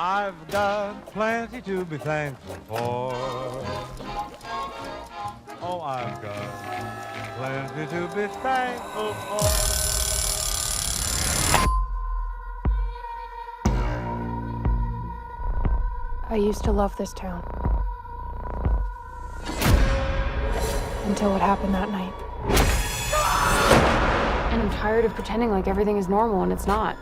I've got plenty to be thankful for. Oh, I've got plenty to be thankful for. I used to love this town. Until what happened that night. And I'm tired of pretending like everything is normal and it's not.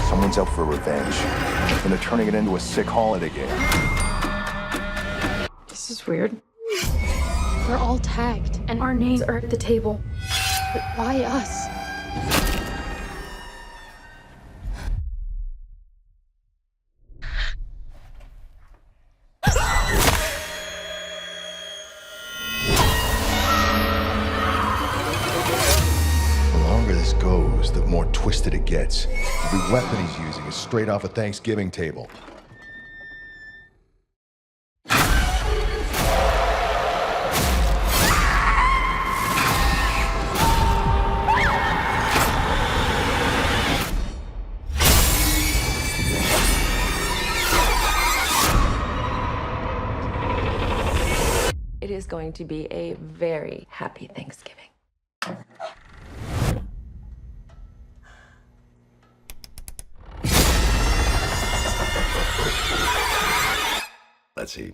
Someone's out for revenge, and they're turning it into a sick holiday game. This is weird. We're all tagged, and our names are at the table. But why us? The longer this goes, the more twisted it gets. Every weapon he's using is straight off a Thanksgiving table. It is going to be a very happy Thanksgiving. Let's see.